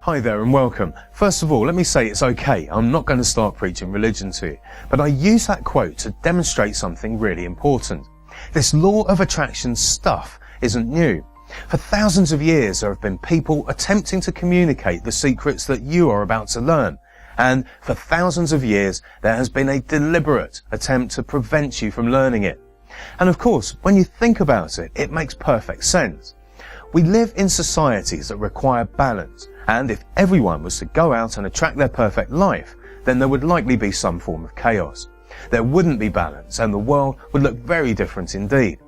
Hi there and welcome. First of all, let me say it's okay, I'm not going to start preaching religion to you, but I use that quote to demonstrate something really important. This law of attraction stuff isn't new. For thousands of years there have been people attempting to communicate the secrets that you are about to learn, and for thousands of years there has been a deliberate attempt to prevent you from learning it. And of course, when you think about it, it makes perfect sense. We live in societies that require balance, and if everyone was to go out and attract their perfect life, then there would likely be some form of chaos. There wouldn't be balance, and the world would look very different indeed.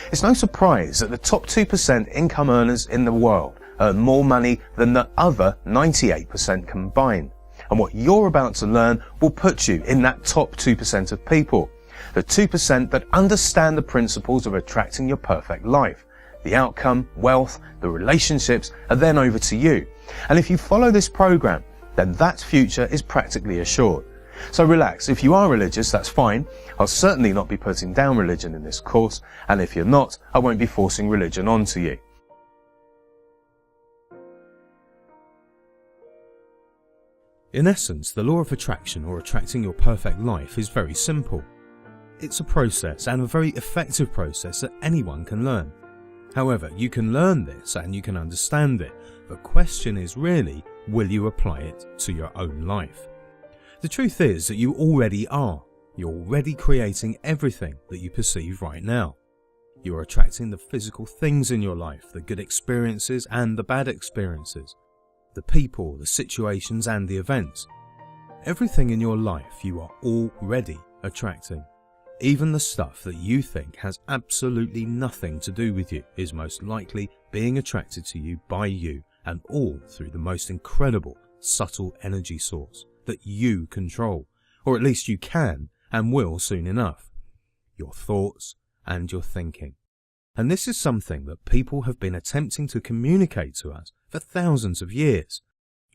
It's no surprise that the top 2% income earners in the world earn more money than the other 98% combined. And what you're about to learn will put you in that top 2% of people. The 2% that understand the principles of attracting your perfect life. The outcome, wealth, the relationships are then over to you. And if you follow this program, then that future is practically assured. So relax, if you are religious, that's fine. I'll certainly not be putting down religion in this course, and if you're not, I won't be forcing religion onto you. In essence, the law of attraction, or attracting your perfect life, is very simple. It's a process, and a very effective process that anyone can learn. However, you can learn this and you can understand it. The question is really, will you apply it to your own life? The truth is that you already are. You're already creating everything that you perceive right now. You're attracting the physical things in your life, the good experiences and the bad experiences, the people, the situations and the events. Everything in your life you are already attracting. Even the stuff that you think has absolutely nothing to do with you is most likely being attracted to you by you, and all through the most incredible, subtle energy source that you control, or at least you can and will soon enough. Your thoughts and your thinking. And this is something that people have been attempting to communicate to us for thousands of years.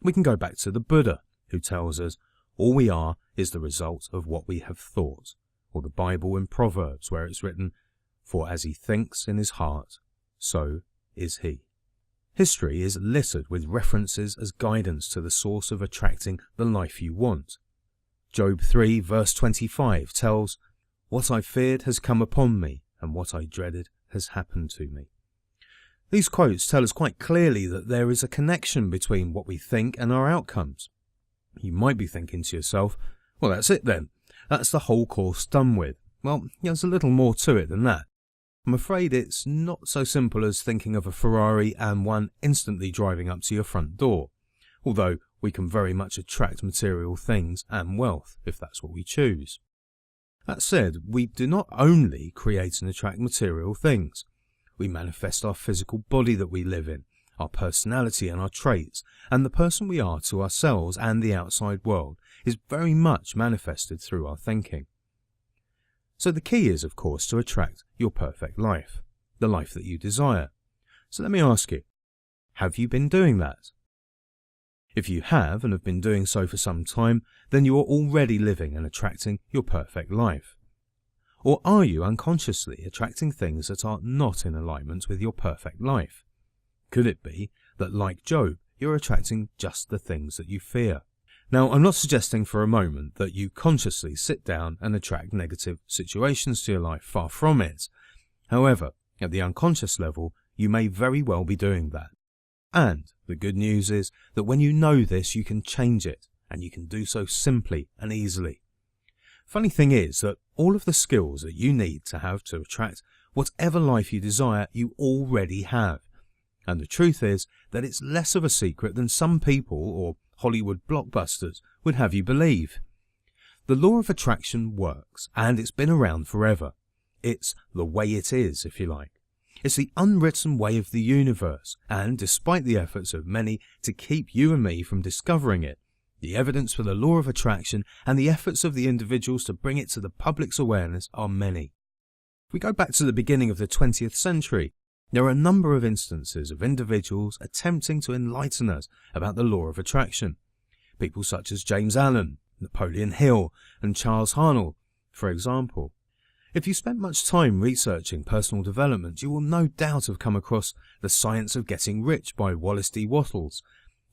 We can go back to the Buddha, who tells us all we are is the result of what we have thought. Or the Bible in Proverbs, where it's written, "For as he thinks in his heart, so is he." History is littered with references as guidance to the source of attracting the life you want. Job 3 verse 25 tells, "What I feared has come upon me, and what I dreaded has happened to me." These quotes tell us quite clearly that there is a connection between what we think and our outcomes. You might be thinking to yourself, well, that's it then. That's the whole course done with. Well, there's a little more to it than that. I'm afraid it's not so simple as thinking of a Ferrari and one instantly driving up to your front door, although we can very much attract material things and wealth if that's what we choose. That said, we do not only create and attract material things. We manifest our physical body that we live in, our personality and our traits, and the person we are to ourselves and the outside world is very much manifested through our thinking. So the key is, of course, to attract your perfect life, the life that you desire. So let me ask you, have you been doing that? If you have and have been doing so for some time, then you are already living and attracting your perfect life. Or are you unconsciously attracting things that are not in alignment with your perfect life? Could it be that, like Job, you're attracting just the things that you fear? Now, I'm not suggesting for a moment that you consciously sit down and attract negative situations to your life, far from it. However, at the unconscious level, you may very well be doing that. And the good news is that when you know this, you can change it, and you can do so simply and easily. Funny thing is that all of the skills that you need to have to attract whatever life you desire, you already have. And the truth is that it's less of a secret than some people or Hollywood blockbusters would have you believe. The law of attraction works, and it's been around forever. It's the way it is, if you like. It's the unwritten way of the universe, and despite the efforts of many to keep you and me from discovering it, the evidence for the law of attraction and the efforts of the individuals to bring it to the public's awareness are many. If we go back to the beginning of the 20th century, there are a number of instances of individuals attempting to enlighten us about the law of attraction. People such as James Allen, Napoleon Hill, and Charles Haanel, for example. If you spent much time researching personal development, you will no doubt have come across The Science of Getting Rich by Wallace D. Wattles,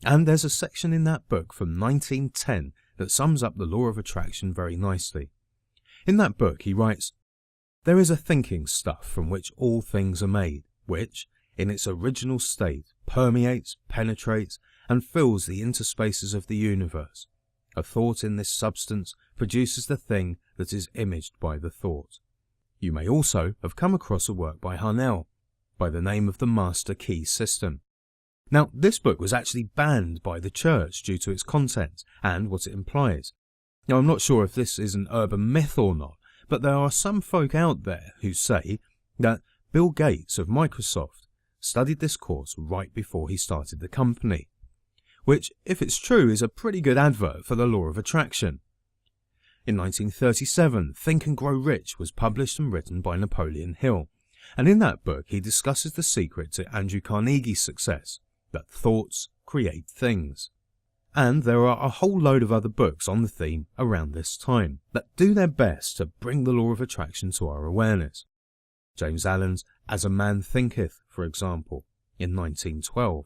And there's a section in that book from 1910 that sums up the law of attraction very nicely. In that book he writes, "There is a thinking stuff from which all things are made, which, in its original state, permeates, penetrates, and fills the interspaces of the universe. A thought in this substance produces the thing that is imaged by the thought." You may also have come across a work by Harnell, by the name of the Master Key System. Now, this book was actually banned by the church due to its content and what it implies. Now, I'm not sure if this is an urban myth or not, but there are some folk out there who say that Bill Gates of Microsoft studied this course right before he started the company, which, if it's true, is a pretty good advert for the law of attraction. In 1937, Think and Grow Rich was published and written by Napoleon Hill, and in that book he discusses the secret to Andrew Carnegie's success, that thoughts create things. And there are a whole load of other books on the theme around this time that do their best to bring the law of attraction to our awareness. James Allen's As a Man Thinketh, for example, in 1912.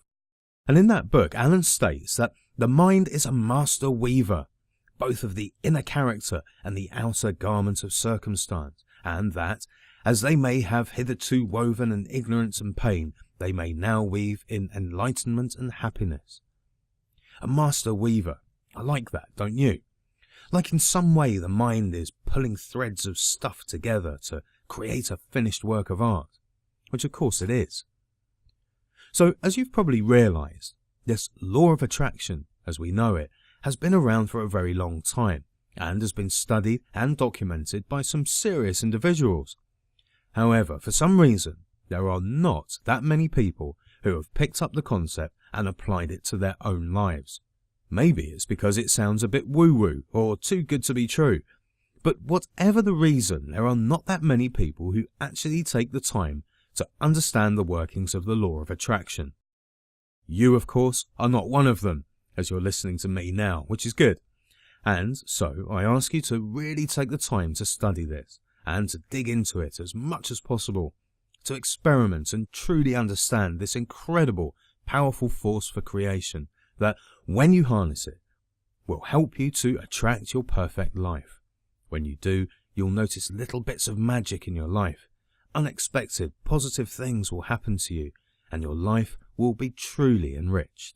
And in that book, Allen states that the mind is a master weaver, both of the inner character and the outer garment of circumstance, and that, as they may have hitherto woven in ignorance and pain, they may now weave in enlightenment and happiness. A master weaver. I like that, don't you? Like in some way the mind is pulling threads of stuff together to create a finished work of art, which of course it is. So, as you've probably realised, this law of attraction, as we know it, has been around for a very long time, and has been studied and documented by some serious individuals. However, for some reason, there are not that many people who have picked up the concept and applied it to their own lives. Maybe it's because it sounds a bit woo-woo or too good to be true. But whatever the reason, there are not that many people who actually take the time to understand the workings of the law of attraction. You, of course, are not one of them, as you're listening to me now, which is good. And so I ask you to really take the time to study this and to dig into it as much as possible, to experiment and truly understand this incredible, powerful force for creation that, when you harness it, will help you to attract your perfect life. When you do, you'll notice little bits of magic in your life. Unexpected, positive things will happen to you, and your life will be truly enriched.